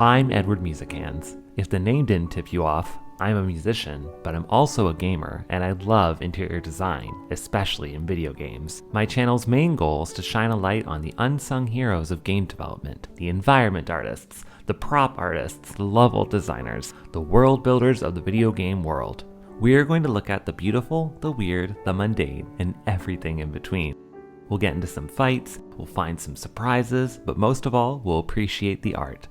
I'm Edward Musichands. If the name didn't tip you off, I'm a musician, but I'm also a gamer, and I love interior design, especially in video games. My channel's main goal is to shine a light on the unsung heroes of game development, the environment artists, the prop artists, the level designers, the world builders of the video game world. We are going to look at the beautiful, the weird, the mundane, and everything in between. We'll get into some fights, we'll find some surprises, but most of all, we'll appreciate the art.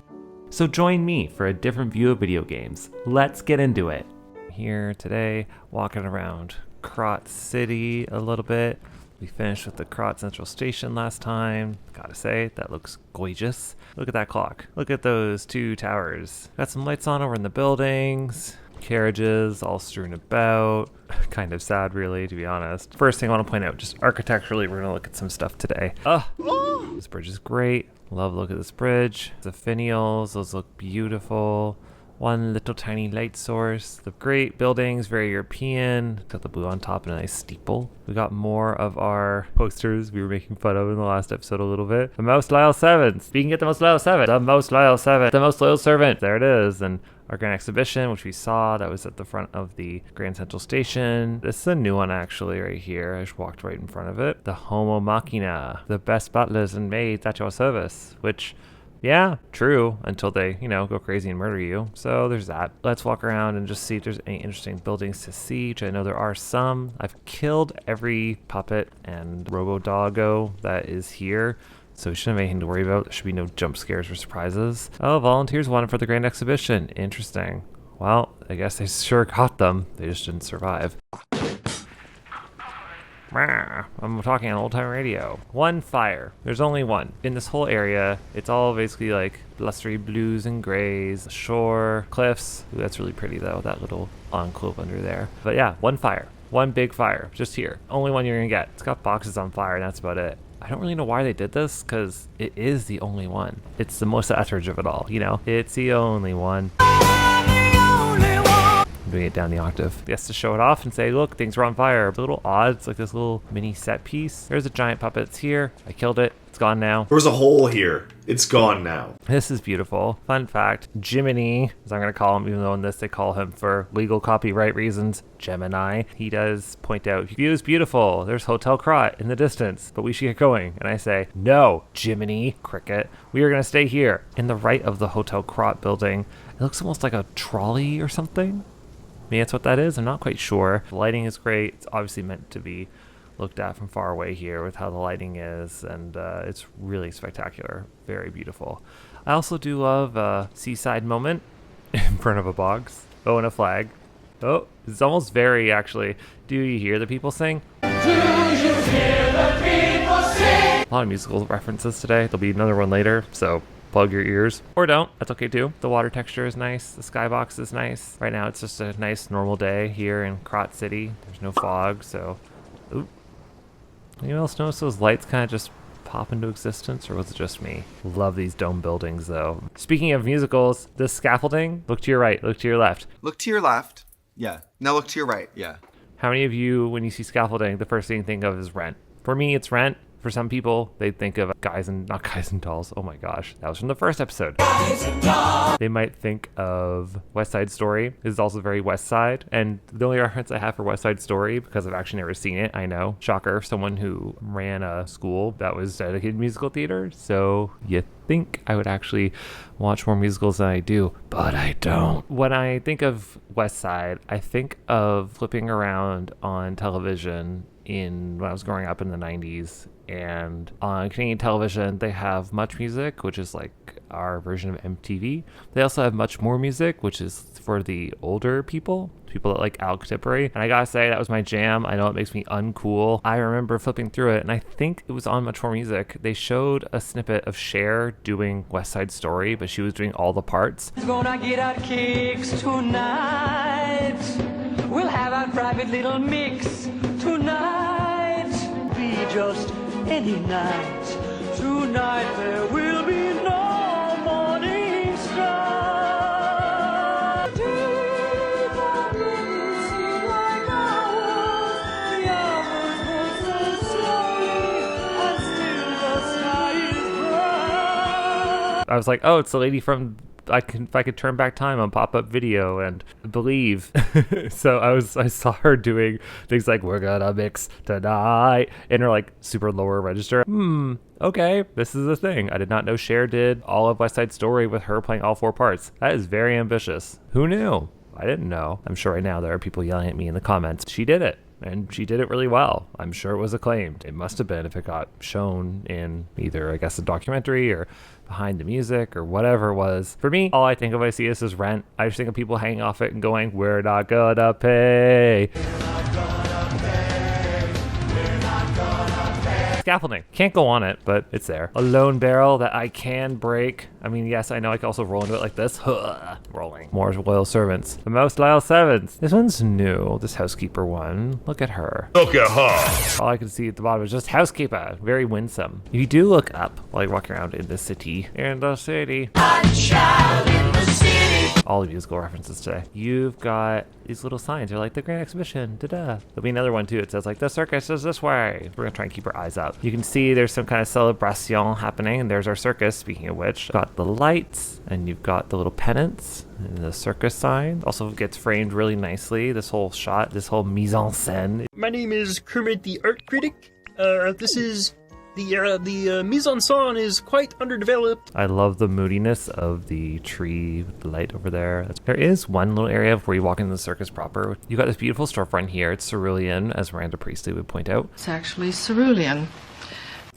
So join me for a different view of video games. Let's get into it. Here today, walking around Krat City a little bit. We finished with the Krat Central Station last time. Gotta say, that looks gorgeous. Look at that clock. Look at those two towers. Got some lights on over in the buildings. Carriages all strewn about. Kind of sad, really, to be honest. First thing I want to point out, just architecturally, we're gonna look at some stuff today. This bridge is great. Love the look of this bridge. The finials, those look beautiful. One little tiny light source. The great buildings, very European. Got the blue on top and a nice steeple. We got more of our posters we were making fun of in the last episode a little bit. The most loyal 7. Speaking of the most loyal 7. The most loyal 7. The most loyal servant. There it is. And our grand exhibition, which we saw, that was at the front of the Grand Central Station. This is a new one, actually, right here. I just walked right in front of it. The Homo Machina, the best butlers and maids at your service, which, yeah, true, until they, go crazy and murder you. So there's that. Let's walk around and just see if there's any interesting buildings to see, which I know there are some. I've killed every puppet and robo-doggo that is here, so we shouldn't have anything to worry about. There should be no jump scares or surprises. Oh, volunteers wanted for the grand exhibition. Interesting. Well, I guess they sure got them. They just didn't survive. I'm talking on old-time radio. One fire. There's only one. In this whole area, it's all basically like blustery blues and grays, shore, cliffs. Ooh, that's really pretty though, that little enclave under there. But yeah, one fire. One big fire, just here. Only one you're gonna get. It's got boxes on fire and that's about it. I don't really know why they did this, because it is the only one. It's the most Etheridge of it all, It's the only one. I'm doing it down the octave. He has to show it off and say, look, things are on fire. It's a little odd. It's like this little mini set piece. There's a giant puppet. It's here. I killed it. It's gone now. There was a hole here. It's gone now. This is beautiful. Fun fact, Jiminy, as I'm going to call him, even though in this they call him for legal copyright reasons, Gemini. He does point out, view is beautiful. There's Hotel Krat in the distance, but we should get going. And I say, no, Jiminy, cricket. We are going to stay here. In the right of the Hotel Krat building, it looks almost like a trolley or something. Maybe that's what that is. I'm not quite sure. The lighting is great. It's obviously meant to be looked at from far away here with how the lighting is, and it's really spectacular. Very beautiful. I also do love a seaside moment in front of a box. Oh, and a flag. Oh, it's almost very, actually. Do you hear the people sing? Do you hear the people sing? A lot of musical references today. There'll be another one later, so plug your ears. Or don't. That's okay too. The water texture is nice. The skybox is nice. Right now it's just a nice normal day here in Krat City. There's no fog, so... Ooh. Anyone else notice those lights kind of just pop into existence, or was it just me? Love these dome buildings, though. Speaking of musicals, this scaffolding, look to your right, look to your left. Look to your left. Yeah. Now look to your right. Yeah. How many of you, when you see scaffolding, the first thing you think of is Rent? For me, it's Rent. For some people, they think of not Guys and Dolls. Oh my gosh, that was from the first episode. Guys and Dolls. They might think of West Side Story. This is also very West Side. And the only reference I have for West Side Story, because I've actually never seen it, I know, shocker, someone who ran a school that was dedicated to musical theater. So you think I would actually watch more musicals than I do, but I don't. When I think of West Side, I think of flipping around on television when I was growing up in the 90s, and on Canadian television they have Much Music, which is like our version of MTV. They also have Much More Music, which is for the older people that like Al Contemporary, and I gotta say that was my jam. I know it makes me uncool. I remember flipping through it, and I think it was on Much More Music. They showed a snippet of Cher doing West Side Story, but she was doing all the parts. Gonna get our kicks tonight. We'll have our private little mix tonight. Be just any night. Tonight there will be no morning sky. Deep up in the sea like ours, the hours go so slowly, and still the sky is bright. I was like, oh, it's the lady from if I could turn back time on pop-up video and believe. So I saw her doing things like, we're gonna mix tonight, in her like super lower register. Okay, this is a thing. I did not know Cher did all of West Side Story with her playing all 4 parts. That is very ambitious. Who knew? I didn't know. I'm sure right now there are people yelling at me in the comments. She did it. And she did it really well. I'm sure it was acclaimed. It must have been if it got shown in either, I guess, a documentary or behind the music or whatever it was. For me, all I think of when I see this is Rent. I just think of people hanging off it and going, we're not gonna pay. Scaffolding. Can't go on it, but it's there. A lone barrel that I can break. I mean, yes, I know I can also roll into it like this. Rolling. More loyal servants. The most loyal servants. This one's new. This housekeeper one. Look at her. Look at her. All I can see at the bottom is just housekeeper. Very winsome. If you do look up while you're walking around in the city. In the city. All the musical references today. You've got these little signs. They're like the Grand Exhibition. Da-da. There'll be another one too. It says like the circus is this way. We're gonna try and keep our eyes up. You can see there's some kind of celebration happening, and there's our circus. Speaking of which, got the lights, and you've got the little pennants and the circus sign. Also gets framed really nicely. This whole shot, this whole mise en scène. My name is Kermit the Art Critic. This is the mise en scène is quite underdeveloped. I love the moodiness of the tree with the light over there. There is one little area where you walk into the circus proper. You got this beautiful storefront here. It's cerulean, as Miranda Priestley would point out. It's actually cerulean.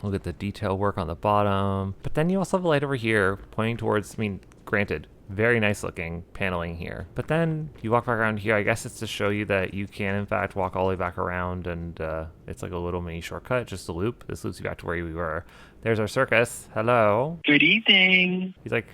Look at the detail work on the bottom. But then you also have a light over here pointing towards, I mean, granted, very nice looking paneling here. But then you walk back around here. I guess it's to show you that you can, in fact, walk all the way back around, and it's like a little mini shortcut, just a loop. This loops you back to where we were. There's our circus. Hello. Good evening. He's like,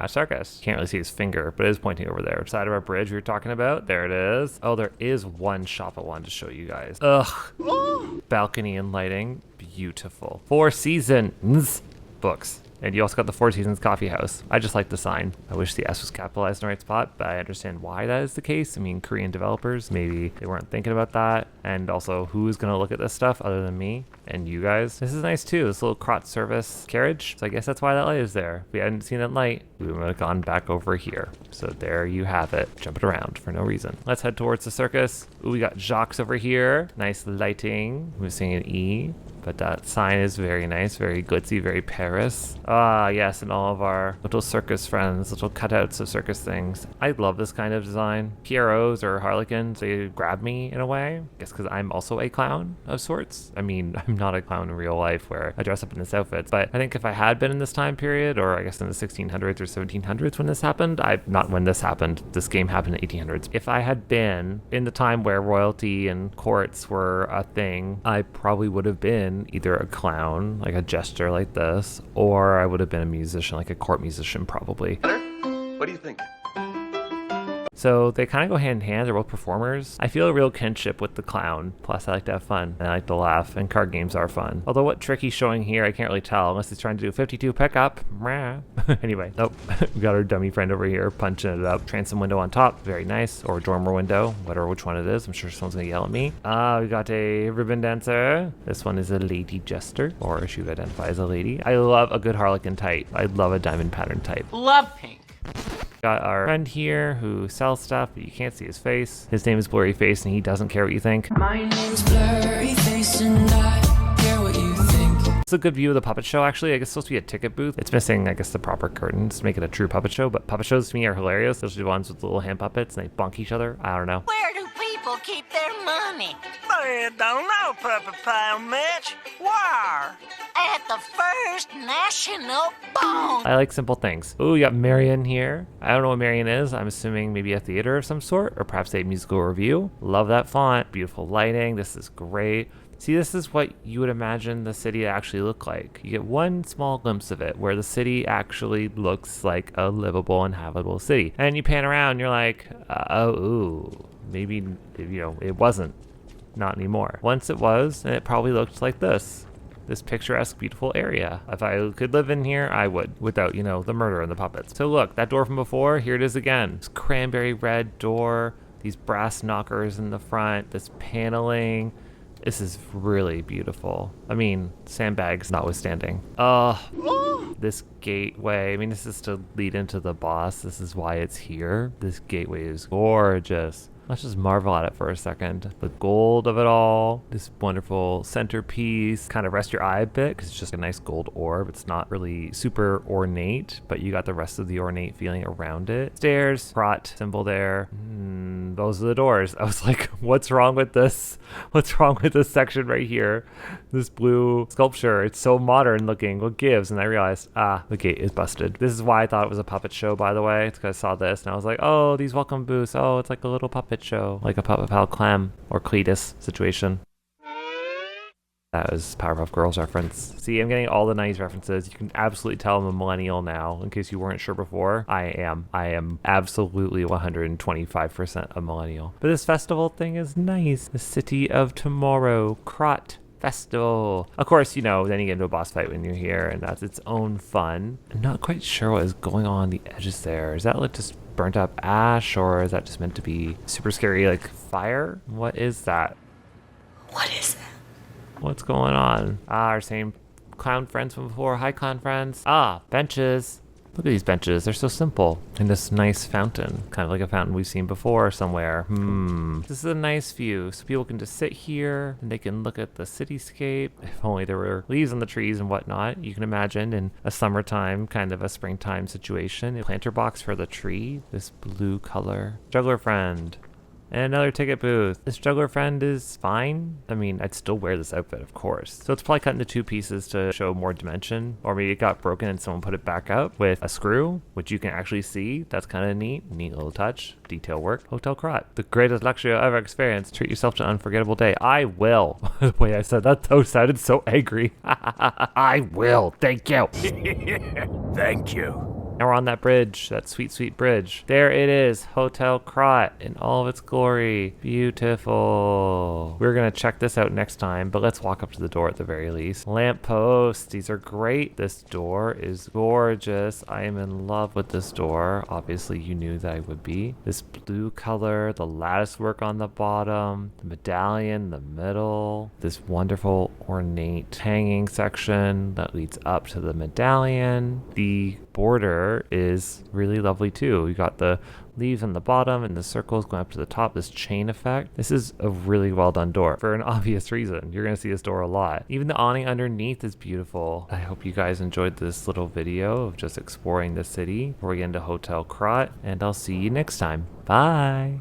circus. Can't really see his finger, but it is pointing over there. Side of our bridge we were talking about. There it is. Oh, there is one shop I wanted to show you guys. Ugh. Balcony and lighting. Beautiful. Four Seasons books. And you also got the Four Seasons Coffee House. I just like the sign. I wish the S was capitalized in the right spot, but I understand why that is the case. I mean, Korean developers, maybe they weren't thinking about that. And also, who's going to look at this stuff other than me and you guys? This is nice too. This little Krat service carriage. So I guess that's why that light is there. If we hadn't seen that light, we would have gone back over here. So there you have it. Jumping around for no reason. Let's head towards the circus. Ooh, we got Jacques over here. Nice lighting. We're seeing an E. But that sign is very nice, very glitzy, very Paris. Ah, yes, and all of our little circus friends, little cutouts of circus things. I love this kind of design. Pierrots or harlequins, they grab me in a way. I guess because I'm also a clown of sorts. I mean, I'm not a clown in real life where I dress up in this outfit, but I think if I had been in this time period, or I guess in the 1600s or 1700s when this happened, not when this happened, this game happened in the 1800s. If I had been in the time where royalty and courts were a thing, I probably would have been either a clown, like a jester like this, or I would have been a musician, like a court musician probably. What do you think? So they kind of go hand in hand. They're both performers. I feel a real kinship with the clown. Plus, I like to have fun, and I like to laugh, and card games are fun. Although what trick he's showing here, I can't really tell, unless he's trying to do 52 pickup. Anyway, nope. We got our dummy friend over here punching it up. Transom window on top, very nice. Or dormer window, whatever which one it is. I'm sure someone's gonna yell at me. We got a ribbon dancer. This one is a lady jester, or she would identify as a lady. I love a good harlequin type. I love a diamond pattern type. Love pink. Got our friend here who sells stuff, but you can't see his face. His name is Blurry Face, and he doesn't care what you think. My name's Blurry Face, and I care what you think. It's a good view of the puppet show, actually. I guess it's supposed to be a ticket booth. It's missing, I guess, the proper curtains to make it a true puppet show, but puppet shows to me are hilarious. Those are the ones with the little hand puppets, and they bonk each other. I don't know. Where do people keep their money? I don't know, Puppet Pile Mitch. Where? At the First National Bone. I like simple things. Ooh, you got Marion here. I don't know what Marion is. I'm assuming maybe a theater of some sort, or perhaps a musical review. Love that font. Beautiful lighting. This is great. See, this is what you would imagine the city to actually look like. You get one small glimpse of it, where the city actually looks like a livable and habitable city. And you pan around, and you're like, maybe, it wasn't. Not anymore. Once it was, and it probably looked like this picturesque, beautiful area. If I could live in here, I would, without, the murder and the puppets. So look, that door from before, here it is again. This cranberry red door, these brass knockers in the front, this paneling. This is really beautiful. I mean, sandbags notwithstanding. This gateway. I mean, this is to lead into the boss. This is why it's here. This gateway is gorgeous. Let's just marvel at it for a second. The gold of it all, this wonderful centerpiece. Kind of rest your eye a bit because it's just a nice gold orb. It's not really super ornate, but you got the rest of the ornate feeling around it. Stairs, Krat symbol there. Those are the doors. I was like, what's wrong with this? What's wrong with this section right here? This blue sculpture, it's so modern looking. What gives? And I realized, the gate is busted. This is why I thought it was a puppet show, by the way. It's because I saw this and I was like, oh, these welcome booths. Oh, it's like a little puppet show, like a Puppet Pal Clem or Cletus situation. That was Powerpuff Girls reference. See, I'm getting all the 90s references. You can absolutely tell I'm a millennial now, in case you weren't sure before. I am absolutely 125% a millennial. But this festival thing is nice. The City of Tomorrow, Krat Festival. Of course, you know, then you get into a boss fight when you're here, and that's its own fun. I'm not quite sure what is going on the edges there. Is that like just burnt up ash, or is that just meant to be super scary, like fire? What is that? What is that? What's going on? Our same clown friends from before. Hi, clown friends. Benches. Look at these benches. They're so simple. And this nice fountain. Kind of like a fountain we've seen before somewhere. This is a nice view. So people can just sit here and they can look at the cityscape. If only there were leaves on the trees and whatnot. You can imagine in a summertime, kind of a springtime situation. A planter box for the tree. This blue color. Juggler friend. And another ticket booth. This juggler friend is fine. I mean, I'd still wear this outfit, of course. So it's probably cut into two pieces to show more dimension. Or maybe it got broken and someone put it back up with a screw, which you can actually see. That's kind of neat. Neat little touch. Detail work. Hotel Krat. The greatest luxury I've ever experienced. Treat yourself to an unforgettable day. I will. The way I said that though sounded so angry. I will. Thank you. Thank you. Now we're on that bridge, that sweet, sweet bridge. There it is, Hotel Krat in all of its glory. Beautiful. We're gonna check this out next time, but let's walk up to the door at the very least. Lampposts, these are great. This door is gorgeous. I am in love with this door. Obviously you knew that I would be. This blue color, the lattice work on the bottom, the medallion in the middle, this wonderful ornate hanging section that leads up to the medallion. The border is really lovely too. You got the leaves on the bottom and the circles going up to the top, this chain effect. This is a really well done door for an obvious reason. You're gonna see this door a lot. Even the awning underneath is beautiful. I hope you guys enjoyed this little video of just exploring the city before we get into Hotel Krat, and I'll see you next time. Bye.